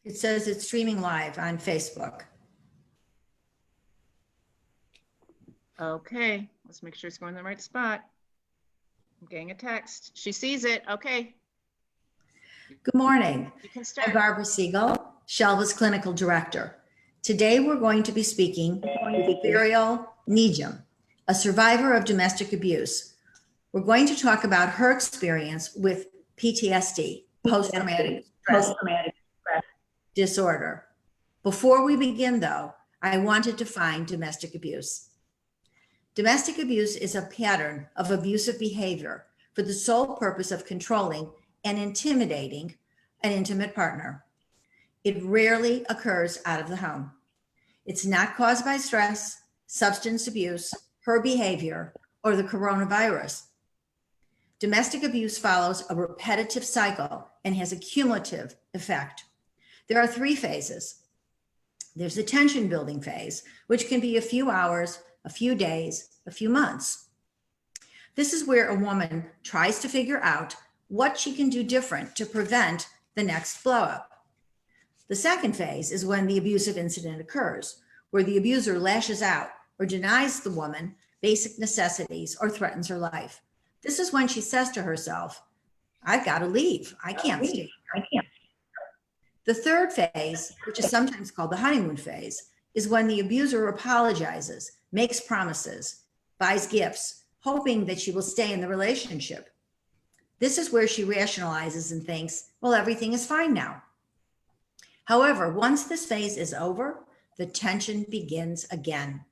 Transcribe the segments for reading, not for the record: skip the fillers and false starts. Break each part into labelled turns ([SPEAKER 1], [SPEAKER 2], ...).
[SPEAKER 1] It says it's streaming live on Facebook.
[SPEAKER 2] Okay, let's make sure it's going to the right spot. I'm getting a text. She sees it. Okay,
[SPEAKER 1] Good morning.
[SPEAKER 2] you can
[SPEAKER 1] I'm
[SPEAKER 2] start.
[SPEAKER 1] Barbara Siegel, SHALVA's clinical director. Today, we're going to be speaking with Ferial Nijem, a survivor of domestic abuse. We're going to talk about her experience with PTSD, post-traumatic stress disorder. Before we begin, though, I want to define domestic abuse. Domestic abuse is a pattern of abusive behavior for the sole purpose of controlling and intimidating an intimate partner. It rarely occurs out of the home. It's not caused by stress, substance abuse, her behavior, or the coronavirus. Domestic abuse follows a repetitive cycle and has a cumulative effect. There are 3 phases. There's the tension building phase, which can be a few hours, a few days, a few months. This is where a woman tries to figure out what she can do different to prevent the next blow up. The second phase is when the abusive incident occurs, where the abuser lashes out or denies the woman basic necessities or threatens her life. This is when she says to herself, I've got to leave. I can't stay. The third phase, which is sometimes called the honeymoon phase, is when the abuser apologizes, makes promises, buys gifts, hoping that she will stay in the relationship. This is where she rationalizes and thinks, well, everything is fine now. However, once this phase is over, the tension begins again.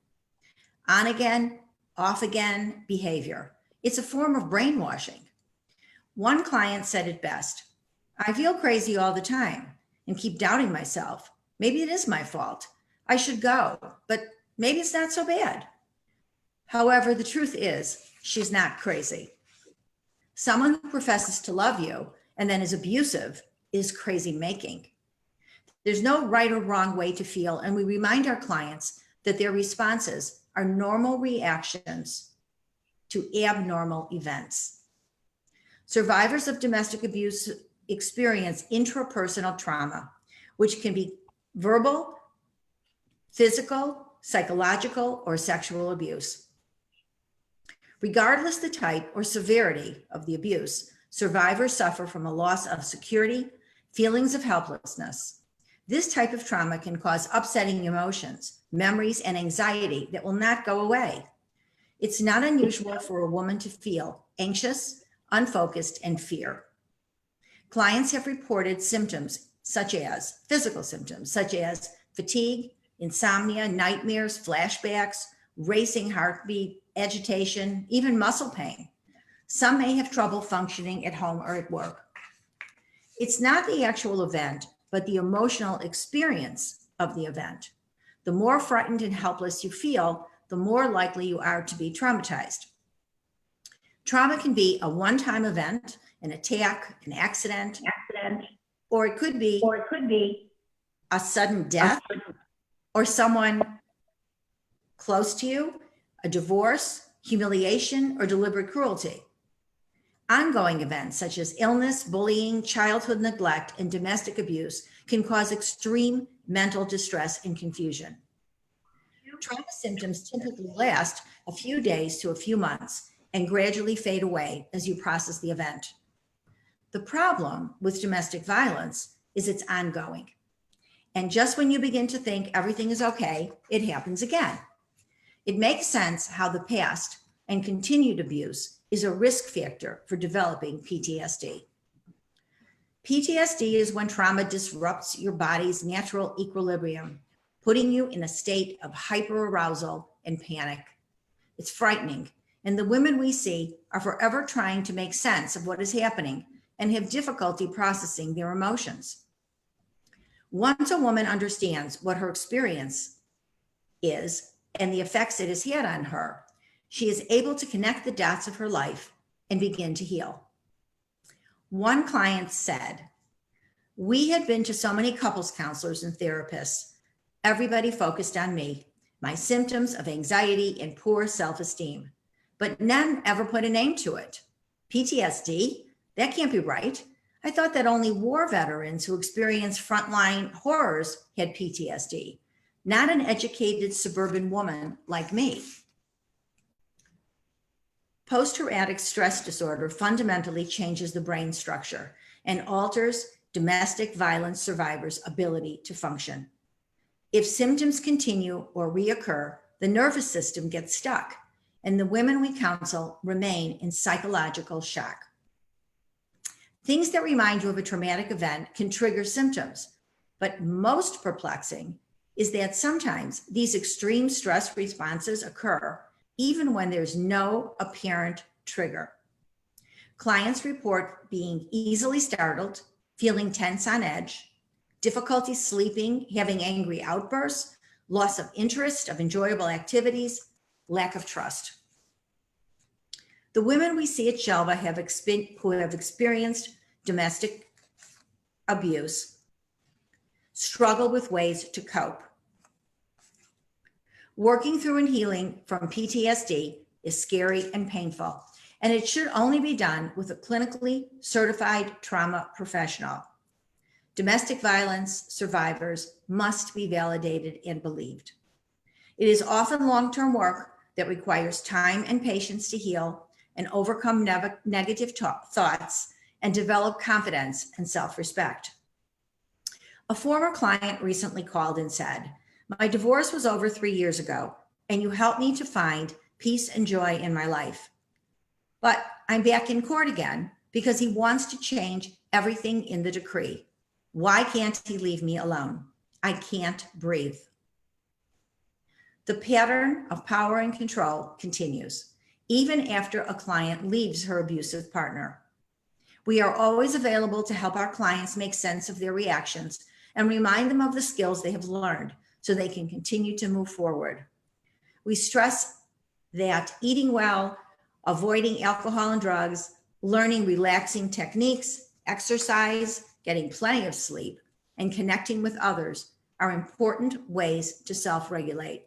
[SPEAKER 1] On again, off again behavior. It's a form of brainwashing. One client said it best, I feel crazy all the time and keep doubting myself. Maybe it is my fault. I should go, but maybe it's not so bad. However, the truth is, she's not crazy. Someone who professes to love you and then is abusive is crazy making. There's no right or wrong way to feel, and we remind our clients that their responses are normal reactions to abnormal events. Survivors of domestic abuse experience intrapersonal trauma, which can be verbal, physical, psychological, or sexual abuse. Regardless the type or severity of the abuse, survivors suffer from a loss of security, feelings of helplessness. This type of trauma can cause upsetting emotions, memories, and anxiety that will not go away. It's not unusual for a woman to feel anxious, unfocused, and fear. Clients have reported symptoms such as physical symptoms, such as fatigue, insomnia, nightmares, flashbacks, racing heartbeat, agitation, even muscle pain. Some may have trouble functioning at home or at work. It's not the actual event, but the emotional experience of the event. The more frightened and helpless you feel, the more likely you are to be traumatized. Trauma can be a one-time event, an attack, an accident, or it could be a sudden death or someone close to you, a divorce, humiliation, or deliberate cruelty. Ongoing events such as illness, bullying, childhood neglect, and domestic abuse can cause extreme mental distress and confusion. Trauma symptoms typically last a few days to a few months and gradually fade away as you process the event. The problem with domestic violence is it's ongoing. And just when you begin to think everything is okay, it happens again. It makes sense how the past and continued abuse is a risk factor for developing PTSD. PTSD is when trauma disrupts your body's natural equilibrium, putting you in a state of hyperarousal and panic. It's frightening, and the women we see are forever trying to make sense of what is happening and have difficulty processing their emotions. Once a woman understands what her experience is and the effects it has had on her, she is able to connect the dots of her life and begin to heal. One client said, we had been to so many couples counselors and therapists. Everybody focused on me, my symptoms of anxiety and poor self-esteem, but none ever put a name to it. PTSD? That can't be right. I thought that only war veterans who experienced frontline horrors had PTSD, not an educated suburban woman like me. Post-traumatic stress disorder fundamentally changes the brain structure and alters domestic violence survivors' ability to function. If symptoms continue or reoccur, the nervous system gets stuck, and the women we counsel remain in psychological shock. Things that remind you of a traumatic event can trigger symptoms, but most perplexing is that sometimes these extreme stress responses occur even when there's no apparent trigger. Clients report being easily startled, feeling tense on edge, difficulty sleeping, having angry outbursts, loss of interest of enjoyable activities, lack of trust. The women we see at SHALVA who have experienced domestic abuse struggle with ways to cope. Working through and healing from PTSD is scary and painful, and it should only be done with a clinically certified trauma professional. Domestic violence survivors must be validated and believed. It is often long-term work that requires time and patience to heal and overcome negative thoughts and develop confidence and self-respect. A former client recently called and said, "My divorce was over 3 years ago, and you helped me to find peace and joy in my life. But I'm back in court again because he wants to change everything in the decree. Why can't he leave me alone? I can't breathe." The pattern of power and control continues, even after a client leaves her abusive partner. We are always available to help our clients make sense of their reactions and remind them of the skills they have learned so they can continue to move forward. We stress that eating well, avoiding alcohol and drugs, learning relaxing techniques, exercise, getting plenty of sleep, and connecting with others are important ways to self-regulate.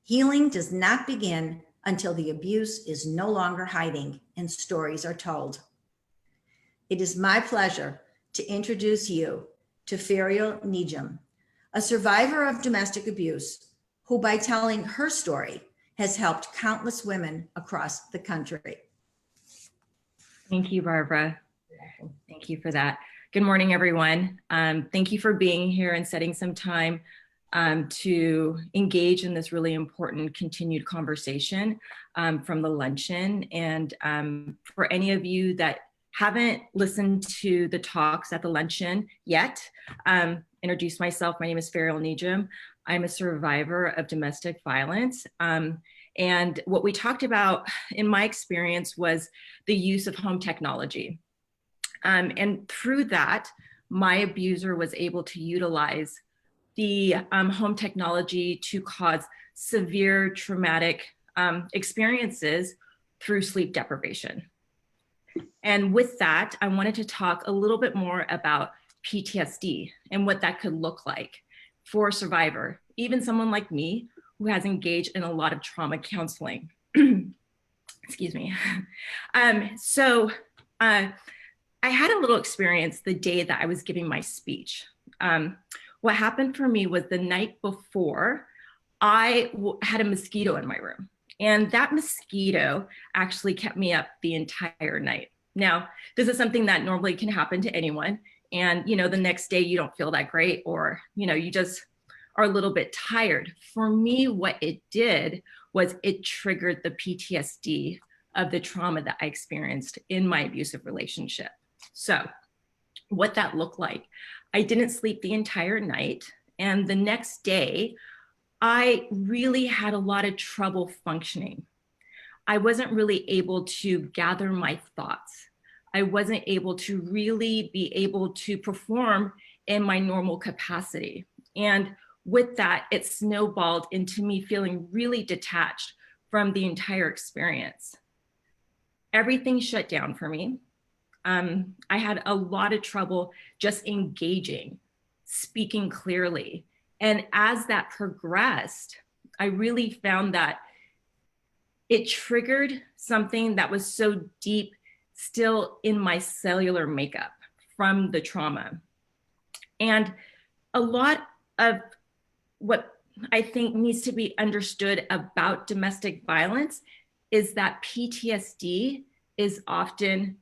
[SPEAKER 1] Healing does not begin until the abuse is no longer hiding and stories are told. It is my pleasure to introduce you to Ferial Nijem, a survivor of domestic abuse who, by telling her story, has helped countless women across the country.
[SPEAKER 3] Thank you, Barbara. Thank you for that. Good morning, everyone. Thank you for being here and setting some time to engage in this really important continued conversation from the luncheon. And for any of you that haven't listened to the talks at the luncheon yet, introduce myself. My name is Ferial Nijem. I'm a survivor of domestic violence. And what we talked about in my experience was the use of home technology. And through that, my abuser was able to utilize the home technology to cause severe traumatic experiences through sleep deprivation. And with that, I wanted to talk a little bit more about PTSD and what that could look like for a survivor, even someone like me who has engaged in a lot of trauma counseling. Excuse me. I had a little experience the day that I was giving my speech. What happened for me was the night before, I had a mosquito in my room. And that mosquito actually kept me up the entire night. Now, this is something that normally can happen to anyone. And, the next day you don't feel that great, or, you just are a little bit tired. For me, what it did was it triggered the PTSD of the trauma that I experienced in my abusive relationship. So what that looked like, I didn't sleep the entire night. And the next day, I really had a lot of trouble functioning. I wasn't really able to gather my thoughts. I wasn't able to really be able to perform in my normal capacity. And with that, it snowballed into me feeling really detached from the entire experience. Everything shut down for me. I had a lot of trouble just engaging, speaking clearly. And as that progressed, I really found that it triggered something that was so deep still in my cellular makeup from the trauma. And a lot of what I think needs to be understood about domestic violence is that PTSD is often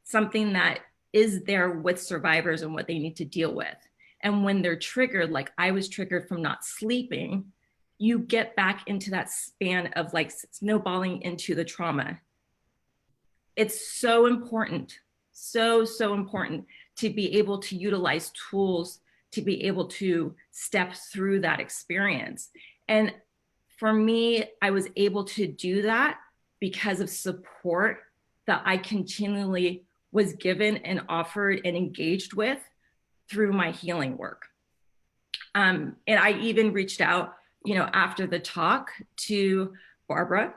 [SPEAKER 3] something that is there with survivors and what they need to deal with. And when they're triggered, like I was triggered from not sleeping, you get back into that span of like snowballing into the trauma. It's so important, so important to be able to utilize tools to be able to step through that experience. And for me, I was able to do that because of support that I continually was given and offered and engaged with through my healing work. And I even reached out, after the talk to Barbara.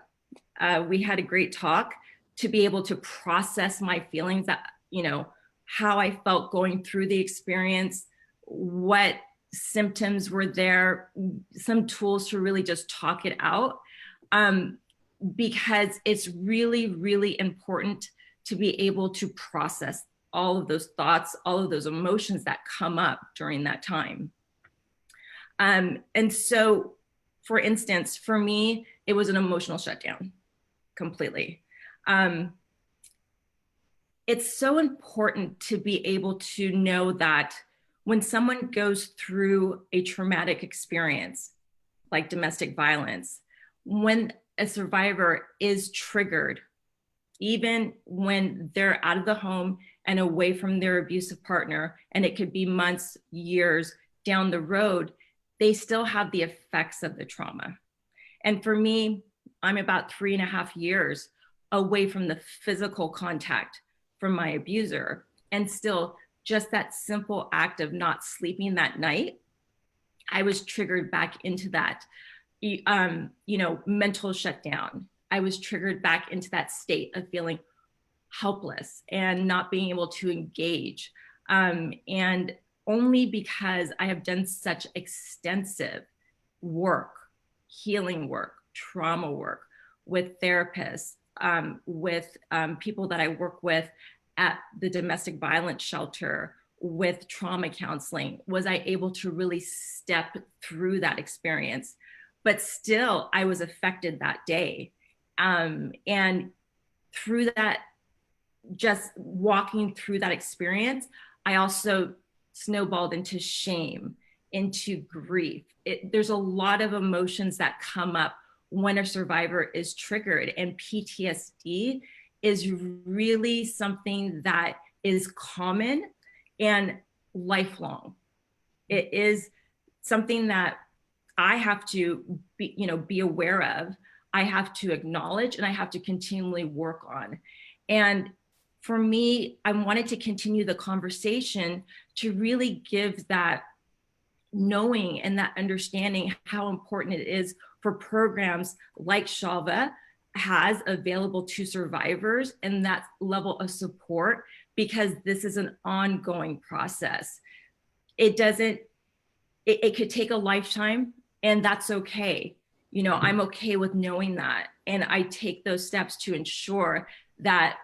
[SPEAKER 3] We had a great talk to be able to process my feelings, that, how I felt going through the experience, what symptoms were there, some tools to really just talk it out. Because it's really, really important to be able to process all of those thoughts, all of those emotions that come up during that time. And so, for instance, for me, it was an emotional shutdown completely. It's so important to be able to know that when someone goes through a traumatic experience, like domestic violence, when a survivor is triggered, even when they're out of the home and away from their abusive partner, and it could be months, years down the road, they still have the effects of the trauma. And for me, I'm about 3.5 years away from the physical contact from my abuser. And still, just that simple act of not sleeping that night, I was triggered back into that, mental shutdown. I was triggered back into that state of feeling helpless and not being able to engage. And only because I have done such extensive work, healing work, trauma work with therapists, with people that I work with at the domestic violence shelter, with trauma counseling, was I able to really step through that experience. But still, I was affected that day. And through that, just walking through that experience, I also snowballed into shame, into grief. There's a lot of emotions that come up when a survivor is triggered, and PTSD is really something that is common and lifelong. It is something that I have to be aware of, I have to acknowledge, and I have to continually work on. And for me, I wanted to continue the conversation to really give that knowing and that understanding how important it is for programs like SHALVA has available to survivors, and that level of support, because this is an ongoing process. It could take a lifetime, and that's okay. I'm okay with knowing that. And I take those steps to ensure that,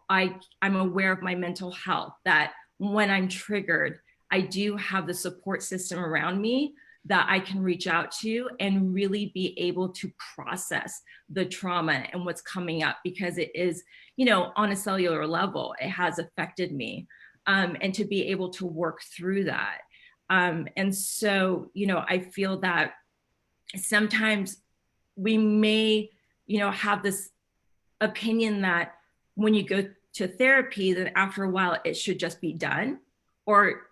[SPEAKER 3] I'm aware of my mental health, that when I'm triggered, I do have the support system around me that I can reach out to and really be able to process the trauma and what's coming up, because it is, on a cellular level, it has affected me, and to be able to work through that. And so, I feel that sometimes we may, have this opinion that when you go to therapy, then after a while it should just be done, or,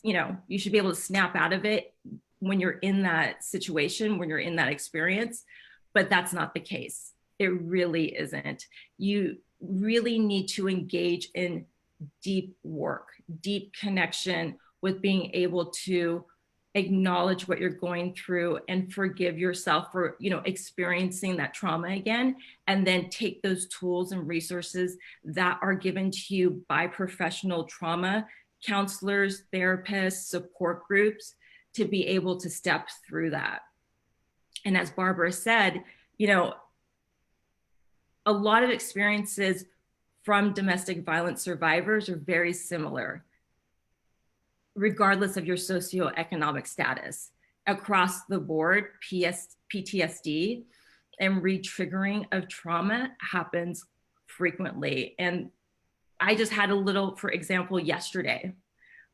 [SPEAKER 3] you should be able to snap out of it when you're in that situation, when you're in that experience. But that's not the case. It really isn't. You really need to engage in deep work, deep connection with being able to acknowledge what you're going through and forgive yourself for, experiencing that trauma again, and then take those tools and resources that are given to you by professional trauma counselors, therapists, support groups, to be able to step through that. And as Barbara said, a lot of experiences from domestic violence survivors are very similar, regardless of your socioeconomic status. Across the board, PTSD and re-triggering of trauma happens frequently. And I just had a little, for example, yesterday,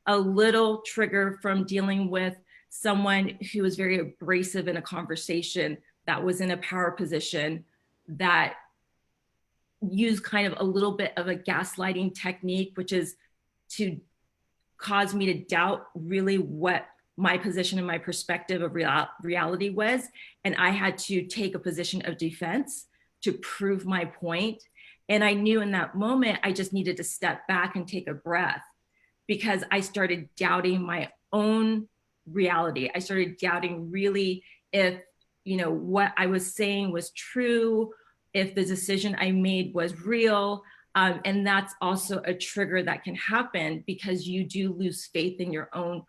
[SPEAKER 3] a little trigger from dealing with someone who was very abrasive in a conversation, that was in a power position, that used kind of a little bit of a gaslighting technique, which is to cause me to doubt really what my position and my perspective of reality was. And I had to take a position of defense to prove my point. And I knew in that moment, I just needed to step back and take a breath, because I started doubting my own reality. I started doubting really if, what I was saying was true, if the decision I made was real. And that's also a trigger that can happen, because you do lose faith in your own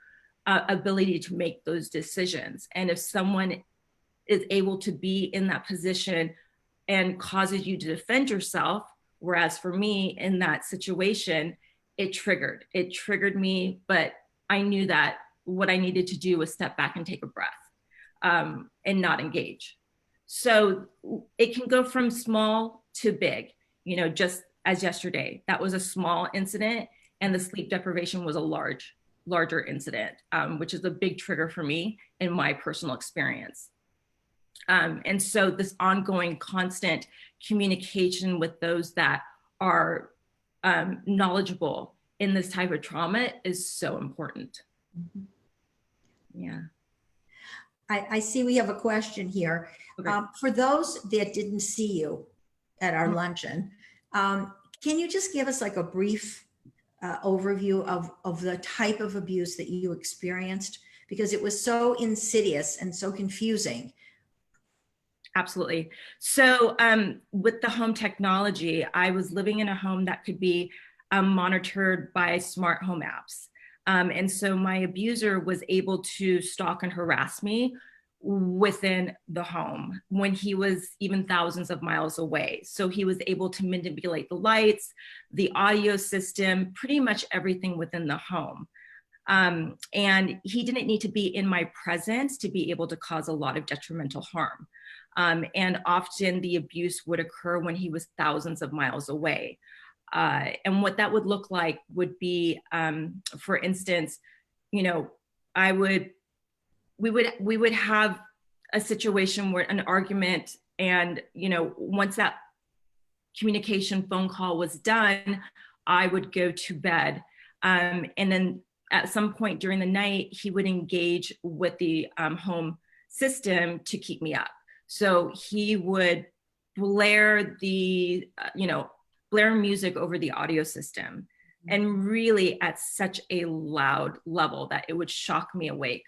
[SPEAKER 3] ability to make those decisions. And if someone is able to be in that position and causes you to defend yourself, whereas for me in that situation, it triggered me, but I knew that what I needed to do was step back and take a breath, and not engage. So it can go from small to big, just as yesterday, that was a small incident, and the sleep deprivation was a larger incident, which is a big trigger for me in my personal experience. And so this ongoing constant communication with those that are knowledgeable in this type of trauma is so important.
[SPEAKER 1] Mhm.
[SPEAKER 3] Yeah.
[SPEAKER 1] I see we have a question here.
[SPEAKER 3] Okay.
[SPEAKER 1] For those that didn't see you at our
[SPEAKER 3] Mhm.
[SPEAKER 1] luncheon, can you just give us like a brief overview of the type of abuse that you experienced? Because it was so insidious and so confusing.
[SPEAKER 3] Absolutely. So with the home technology, I was living in a home that could be monitored by smart home apps. And so my abuser was able to stalk and harass me within the home when he was even thousands of miles away. So he was able to manipulate the lights, the audio system, pretty much everything within the home. And he didn't need to be in my presence to be able to cause a lot of detrimental harm. And often the abuse would occur when he was thousands of miles away. And what that would look like would be, for instance, we would have a situation where an argument, and once that communication phone call was done, I would go to bed, and then at some point during the night, he would engage with the home system to keep me up. So he would blare blare music over the audio system, and really at such a loud level that it would shock me awake.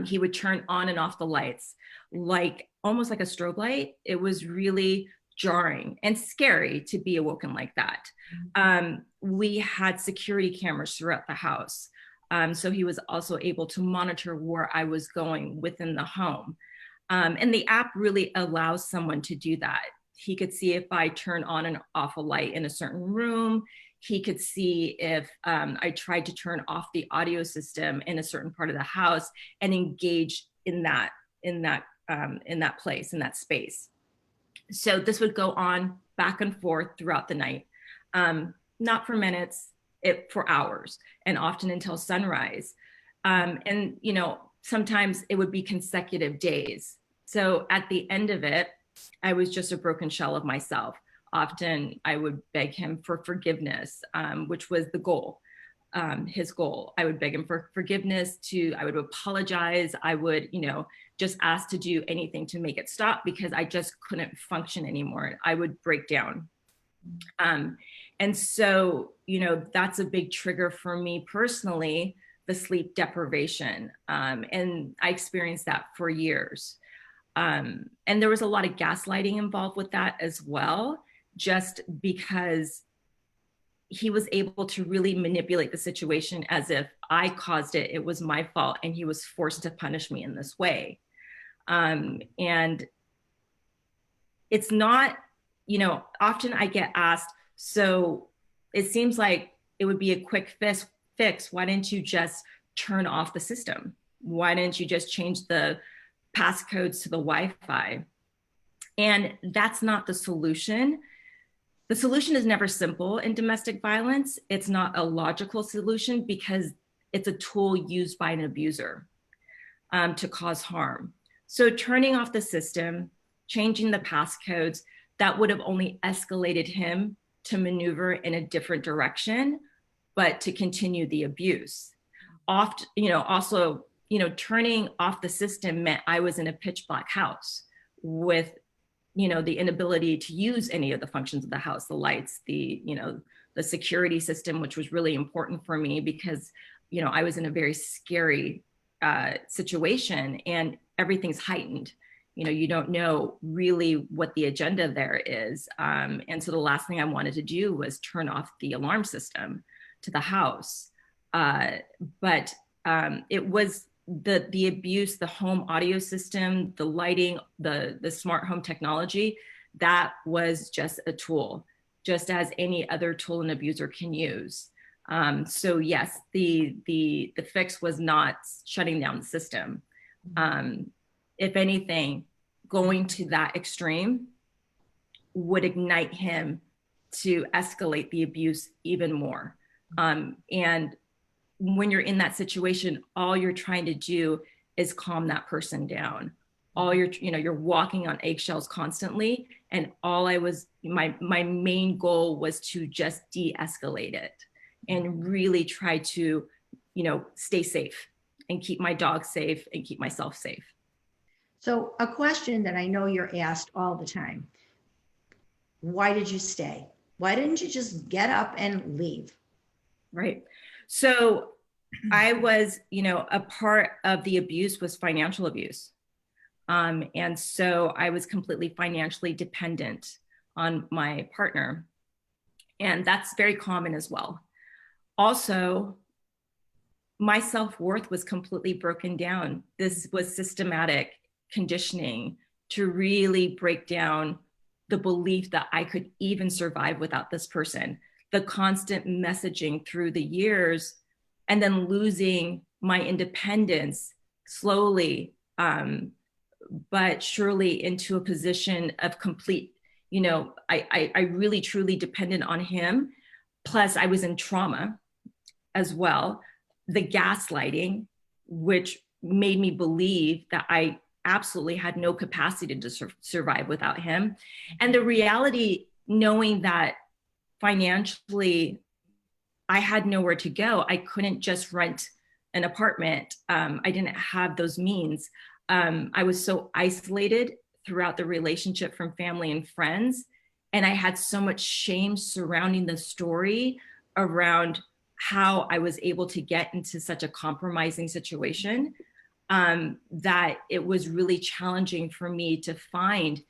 [SPEAKER 3] He would turn on and off the lights, almost like a strobe light. It was really jarring and scary to be awoken like that. We had security cameras throughout the house. So he was also able to monitor where I was going within the home. And the app really allows someone to do that. He could see if I turn on and off a light in a certain room. He could see if I tried to turn off the audio system in a certain part of the house, and engage in that place, in that space. So this would go on back and forth throughout the night, not for minutes, for hours, and often until sunrise. And sometimes it would be consecutive days. So at the end of it, I was just a broken shell of myself. Often I would beg him for forgiveness, which was the goal, his goal. I would beg him for forgiveness, I would apologize. I would, just ask to do anything to make it stop, because I just couldn't function anymore. I would break down. And so, that's a big trigger for me personally, the sleep deprivation. And I experienced that for years. And there was a lot of gaslighting involved with that as well, just because he was able to really manipulate the situation as if I caused it, it was my fault, and he was forced to punish me in this way. And it's not, often I get asked, So it seems like it would be a quick fix. Why didn't you just turn off the system? Why didn't you just change the passcodes to the Wi-Fi? And that's not the solution. The solution is never simple in domestic violence. It's not a logical solution because it's a tool used by an abuser to cause harm. So turning off the system, changing the passcodes, that would have only escalated him to maneuver in a different direction, but to continue the abuse. Also, turning off the system meant I was in a pitch black house with, the inability to use any of the functions of the house, the lights, the security system, which was really important for me because, I was in a very scary situation and everything's heightened. You don't know really what the agenda there is. And so the last thing I wanted to do was turn off the alarm system to the house. But it was the abuse, the home audio system, the lighting, the smart home technology, that was just a tool, just as any other tool an abuser can use. So yes, the fix was not shutting down the system. If anything, going to that extreme would ignite him to escalate the abuse even more. And when you're in that situation, all you're trying to do is calm that person down. All you're walking on eggshells constantly. And my main goal was to just de-escalate it and really try to, stay safe and keep my dog safe and keep myself safe.
[SPEAKER 1] So a question that I know you're asked all the time: why did you stay? Why didn't you just get up and leave?
[SPEAKER 3] Right. So I was, a part of the abuse was financial abuse. And so I was completely financially dependent on my partner. And that's very common as well. Also, my self-worth was completely broken down. This was systematic conditioning to really break down the belief that I could even survive without this person. The constant messaging through the years, and then losing my independence slowly, but surely into a position of complete, I really truly depended on him. Plus I was in trauma as well. The gaslighting, which made me believe that I absolutely had no capacity to survive without him. And the reality, knowing that financially I had nowhere to go. I couldn't just rent an apartment. I didn't have those means. I was so isolated throughout the relationship from family and friends. And I had so much shame surrounding the story around how I was able to get into such a compromising situation, that it was really challenging for me to find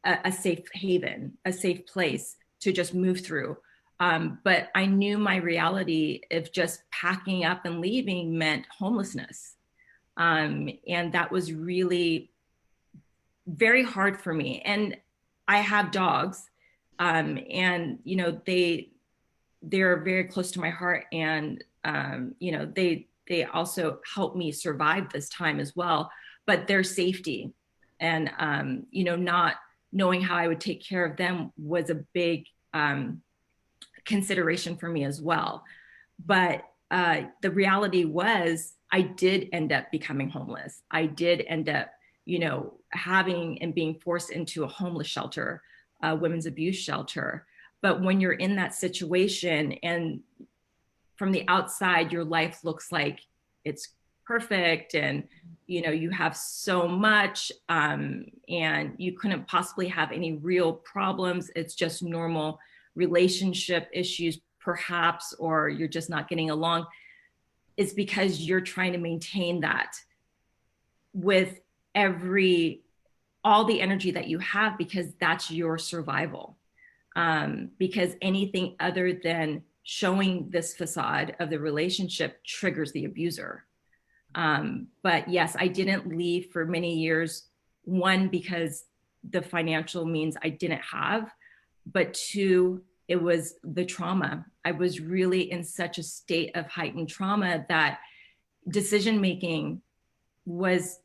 [SPEAKER 3] a safe haven, a safe place to just move through. But I knew my reality of just packing up and leaving meant homelessness. And that was really very hard for me. And I have dogs, and, they're very close to my heart. And, they also help me survive this time as well, but their safety and, not knowing how I would take care of them was a big, consideration for me as well. But the reality was I did end up becoming homeless. I did end up, having and being forced into a homeless shelter, a women's abuse shelter. But when you're in that situation and from the outside, your life looks like it's perfect and, you have so much, and you couldn't possibly have any real problems. It's just normal relationship issues, perhaps, or you're just not getting along. It's because you're trying to maintain that with all the energy that you have, because that's your survival. Because anything other than showing this facade of the relationship triggers the abuser. But yes, I didn't leave for many years. One, because the financial means I didn't have, but two, it was the trauma. I was really in such a state of heightened trauma that decision-making was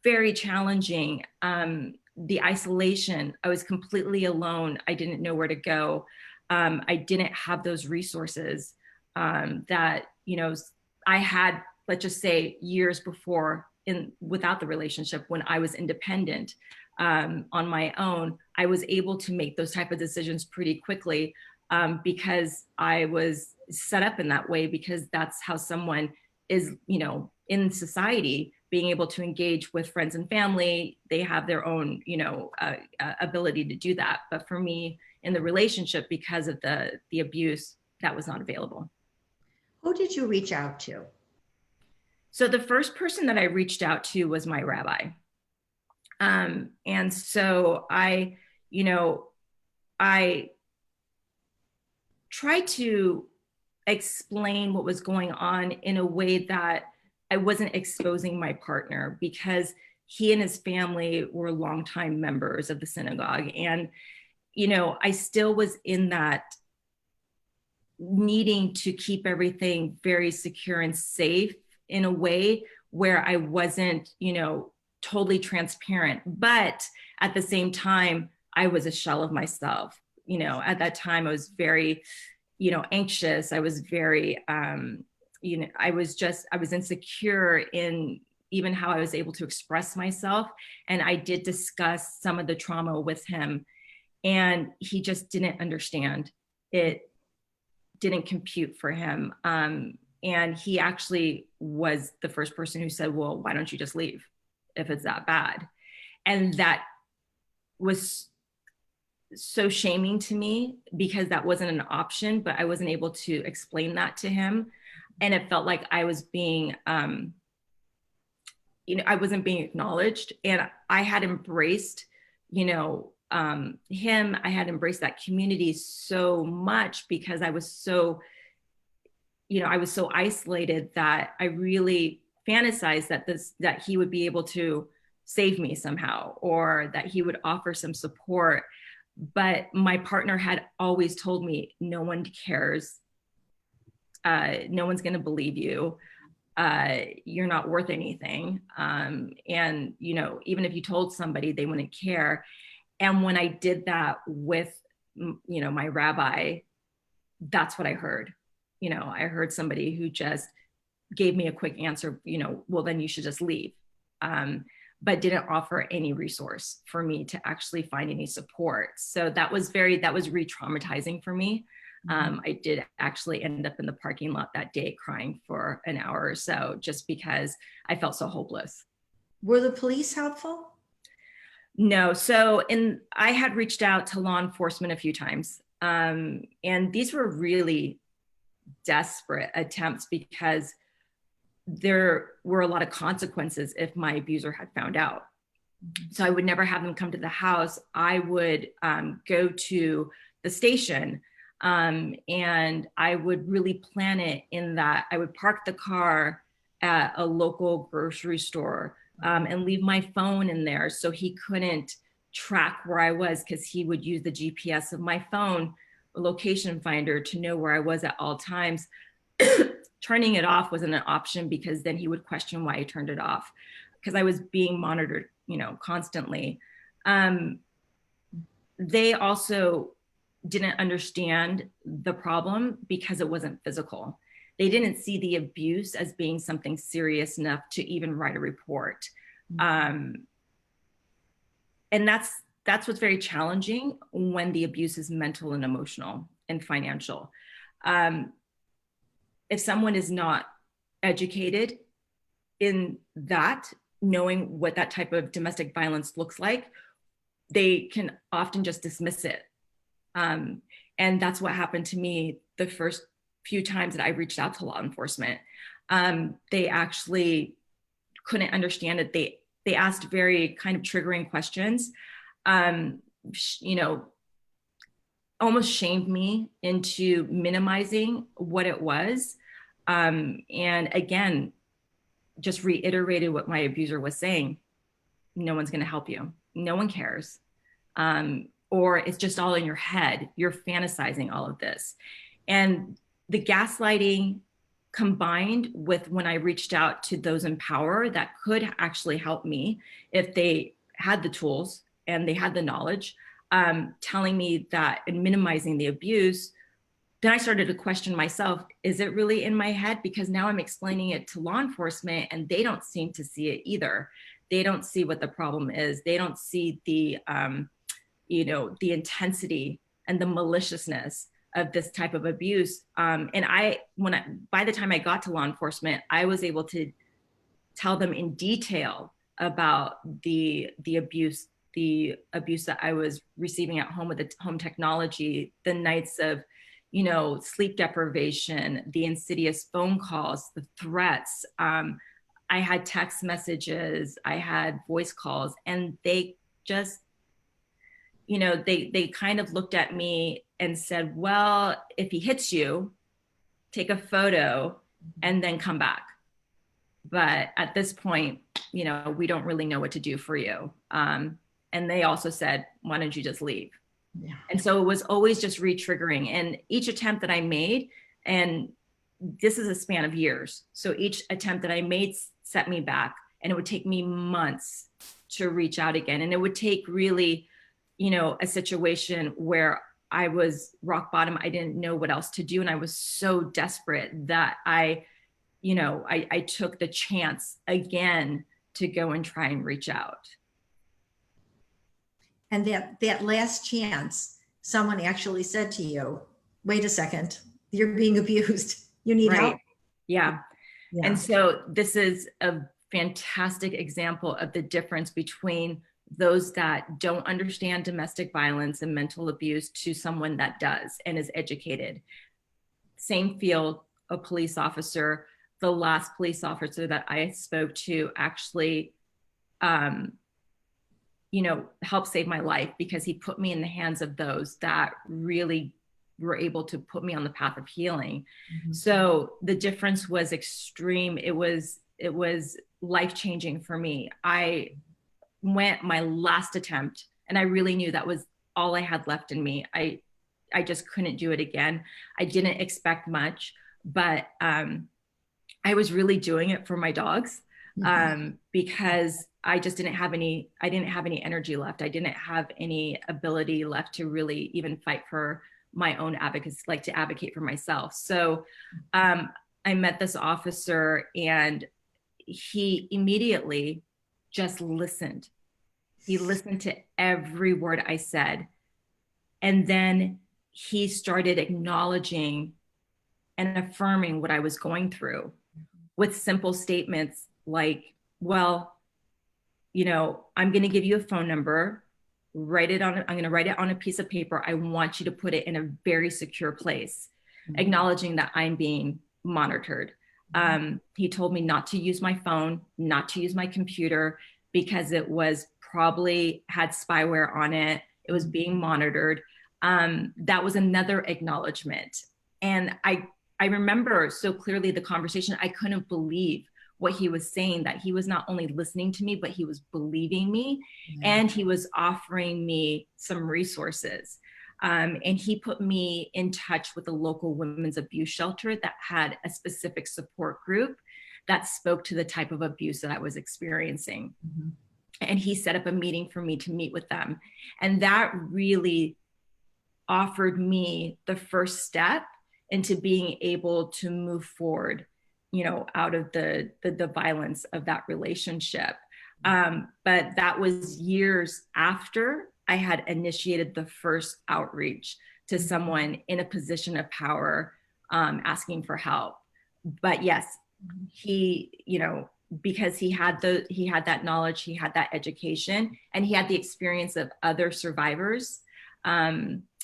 [SPEAKER 3] very challenging. The isolation, I was completely alone. I didn't know where to go. I didn't have those resources that, I had, let's just say, years before without the relationship. When I was independent on my own, I was able to make those type of decisions pretty quickly because I was set up in that way, because that's how someone is, in society, being able to engage with friends and family. They have their own, ability to do that. But for me, in the relationship, because of the abuse, that was not available.
[SPEAKER 1] Who did you reach out to?
[SPEAKER 3] So the first person that I reached out to was my rabbi. And so I tried to explain what was going on in a way that I wasn't exposing my partner, because he and his family were longtime members of the synagogue. And, I still was in that needing to keep everything very secure and safe in a way where I wasn't, totally transparent. But at the same time, I was a shell of myself. At that time I was very, anxious. I was very, I was insecure in even how I was able to express myself. And I did discuss some of the trauma with him, and he just didn't understand. It didn't compute for him. And he actually was the first person who said, well, why don't you just leave if it's that bad? And that was so shaming to me, because that wasn't an option, but I wasn't able to explain that to him. And it felt like I was being, I wasn't being acknowledged. And I had embraced, him. I had embraced that community so much, because I was so, I was so isolated, that I really fantasized that he would be able to save me somehow, or that he would offer some support. But my partner had always told me, no one cares. No one's going to believe you. You're not worth anything. And, even if you told somebody, they wouldn't care. And when I did that with, my rabbi, that's what I heard. I heard somebody who just gave me a quick answer, well, then you should just leave. But didn't offer any resource for me to actually find any support. So that was re-traumatizing for me. I did actually end up in the parking lot that day crying for an hour or so, just because I felt so hopeless.
[SPEAKER 1] Were the police helpful?
[SPEAKER 3] No. So I had reached out to law enforcement a few times. And these were really desperate attempts, because there were a lot of consequences if my abuser had found out. So I would never have them come to the house. I would go to the station, and I would really plan it in that I would park the car at a local grocery store and leave my phone in there, so he couldn't track where I was, because he would use the GPS of my phone, a location finder, to know where I was at all times. Turning it off wasn't an option, because then he would question why I turned it off, because I was being monitored, constantly. They also didn't understand the problem, because it wasn't physical. They didn't see the abuse as being something serious enough to even write a report. And that's what's very challenging when the abuse is mental and emotional and financial. If someone is not educated in that, knowing what that type of domestic violence looks like, they can often just dismiss it. And that's what happened to me the first few times that I reached out to law enforcement. They actually couldn't understand it. They asked very kind of triggering questions, almost shamed me into minimizing what it was. And again, just reiterated what my abuser was saying. No one's going to help you. No one cares. or it's just all in your head. You're fantasizing all of this. And the gaslighting combined with when I reached out to those in power that could actually help me if they had the tools and they had the knowledge, telling me that and minimizing the abuse, then I started to question myself, is it really in my head? Because now I'm explaining it to law enforcement and they don't seem to see it either. They don't see what the problem is. They don't see the, the intensity and the maliciousness of this type of abuse. By the time I got to law enforcement, I was able to tell them in detail about the abuse that I was receiving at home with the home technology, the nights of, sleep deprivation, the insidious phone calls, the threats. I had text messages, I had voice calls, and they just, they kind of looked at me and said, well, if he hits you, take a photo and then come back. But at this point, we don't really know what to do for you. And they also said, why don't you just leave? Yeah. And so it was always just re-triggering. And each attempt that I made, and this is a span of years. So each attempt that I made set me back, and it would take me months to reach out again. And it would take really, a situation where I was rock bottom. I didn't know what else to do. And I was so desperate that I took the chance again to go and try and reach out.
[SPEAKER 1] And that last chance, someone actually said to you, wait a second, you're being abused. You need help.
[SPEAKER 3] Yeah. And so this is a fantastic example of the difference between those that don't understand domestic violence and mental abuse to someone that does and is educated. Same field, a police officer. The last police officer that I spoke to actually, helped save my life because he put me in the hands of those that really were able to put me on the path of healing. Mm-hmm. So the difference was extreme. It was life-changing for me. I went my last attempt and I really knew that was all I had left in me. I just couldn't do it again. I didn't expect much, but I was really doing it for my dogs, because I just didn't have any energy left. I didn't have any ability left to really even fight for my own advocacy, like to advocate for myself. So I met this officer and he immediately just listened. He listened to every word I said. And then he started acknowledging and affirming what I was going through with simple statements like, well, I'm going to give you a phone number, I'm going to write it on a piece of paper. I want you to put it in a very secure place, acknowledging that I'm being monitored. He told me not to use my phone, not to use my computer because it was probably had spyware on it. It was being monitored. That was another acknowledgement. And I remember so clearly the conversation. I couldn't believe what he was saying, that he was not only listening to me, but he was believing me, and he was offering me some resources. And he put me in touch with a local women's abuse shelter that had a specific support group that spoke to the type of abuse that I was experiencing. Mm-hmm. And he set up a meeting for me to meet with them. And that really offered me the first step into being able to move forward, out of the violence of that relationship. But that was years after I had initiated the first outreach to someone in a position of power, asking for help. But yes, he, because he had that knowledge, he had that education, and he had the experience of other survivors,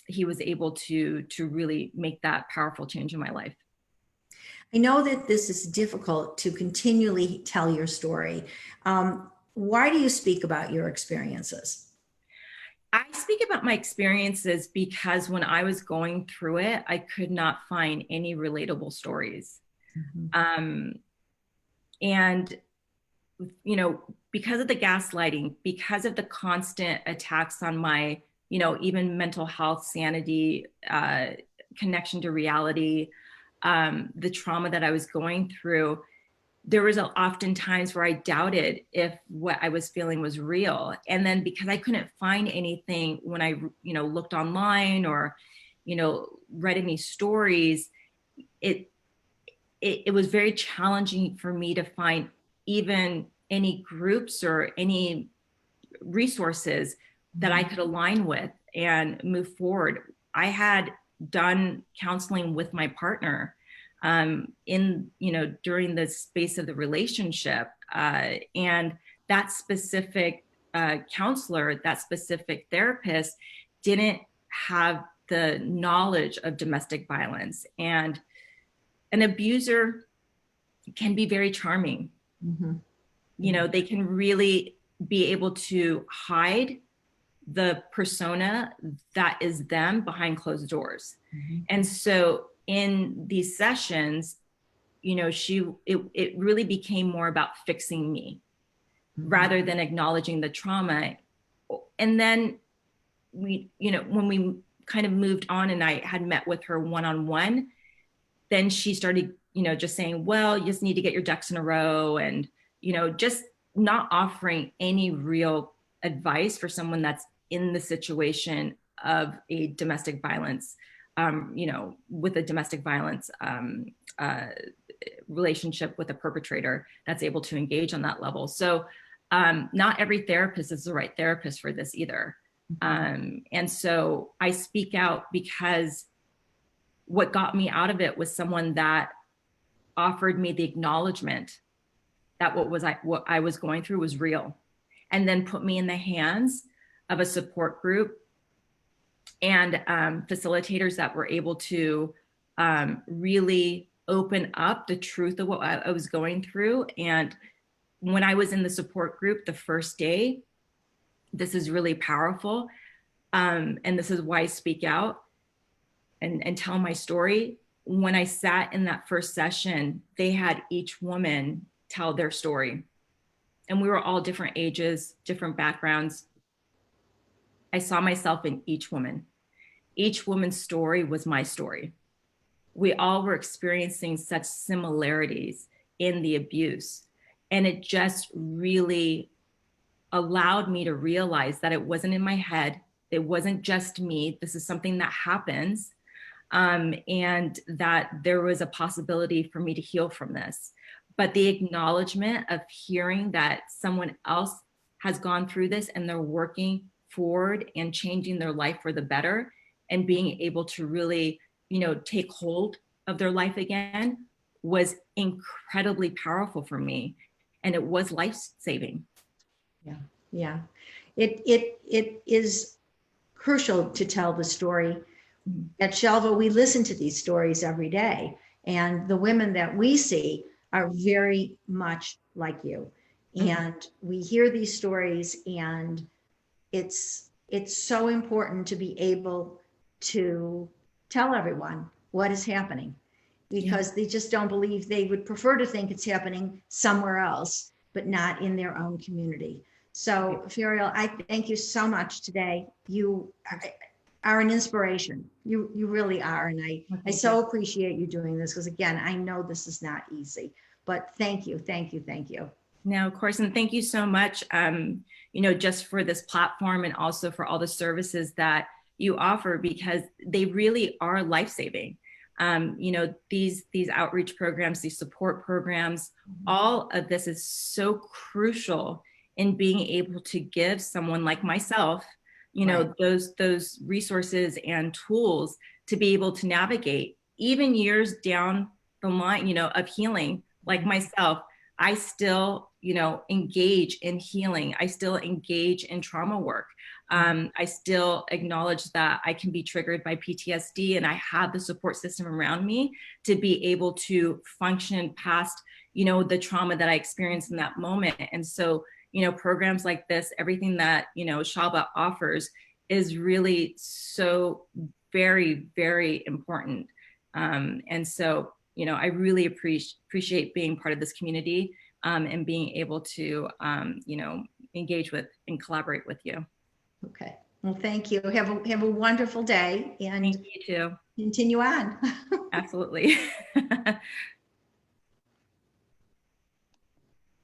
[SPEAKER 3] he was able to really make that powerful change in my life.
[SPEAKER 1] I know that this is difficult to continually tell your story. Why do you speak about your experiences?
[SPEAKER 3] I speak about my experiences because when I was going through it, I could not find any relatable stories. Mm-hmm. And, because of the gaslighting, because of the constant attacks on my, even mental health, sanity, connection to reality, the trauma that I was going through, there was often times where I doubted if what I was feeling was real. And then because I couldn't find anything when I, looked online or, read any stories, it was very challenging for me to find even any groups or any resources that I could align with and move forward. I had done counseling with my partner during the space of the relationship. And that specific counselor, that specific therapist didn't have the knowledge of domestic violence. And an abuser can be very charming.
[SPEAKER 1] Mm-hmm.
[SPEAKER 3] They can really be able to hide the persona that is them behind closed doors. Mm-hmm. And so in these sessions, it really became more about fixing me rather than acknowledging the trauma. And then when we kind of moved on and I had met with her one-on-one, then she started, just saying, well, you just need to get your ducks in a row, and, just not offering any real advice for someone that's in the situation of a domestic violence, with a domestic violence relationship with a perpetrator that's able to engage on that level. So not every therapist is the right therapist for this either. And so I speak out because what got me out of it was someone that offered me the acknowledgement that what I was going through was real, and then put me in the hands of a support group and facilitators that were able to really open up the truth of what I was going through. And when I was in the support group the first day, this is really powerful. And this is why I speak out and tell my story. When I sat in that first session, they had each woman tell their story. And we were all different ages, different backgrounds. I saw myself in each woman. Each woman's story was my story. We all were experiencing such similarities in the abuse. And it just really allowed me to realize that it wasn't in my head. It wasn't just me. This is something that happens. And that there was a possibility for me to heal from this. But the acknowledgement of hearing that someone else has gone through this and they're working forward and changing their life for the better and being able to really, take hold of their life again was incredibly powerful for me. And it was life-saving.
[SPEAKER 1] Yeah. Yeah. It is crucial to tell the story. At SHALVA, we listen to these stories every day, and the women that we see are very much like you. And we hear these stories, and it's so important to be able to tell everyone what is happening, because they just don't believe. They would prefer to think it's happening somewhere else, but not in their own community. So, Ferial, I thank you so much today. You are an inspiration. You really are. And I so appreciate you doing this, because again, I know this is not easy, but thank you.
[SPEAKER 3] No, of course. And thank you so much, just for this platform and also for all the services that you offer, because they really are life-saving. These outreach programs, these support programs, all of this is so crucial in being able to give someone like myself, those resources and tools to be able to navigate even years down the line, of healing. Like myself, I still, engage in healing. I still engage in trauma work. I still acknowledge that I can be triggered by PTSD, and I have the support system around me to be able to function past, the trauma that I experienced in that moment. And so, programs like this, everything that, SHALVA offers is really so very, very important. And so, I really appreciate being part of this community and being able to, engage with and collaborate with you.
[SPEAKER 1] Okay. Well, thank you. Have a wonderful day and
[SPEAKER 3] Thank you too.
[SPEAKER 1] continue on.
[SPEAKER 3] Absolutely.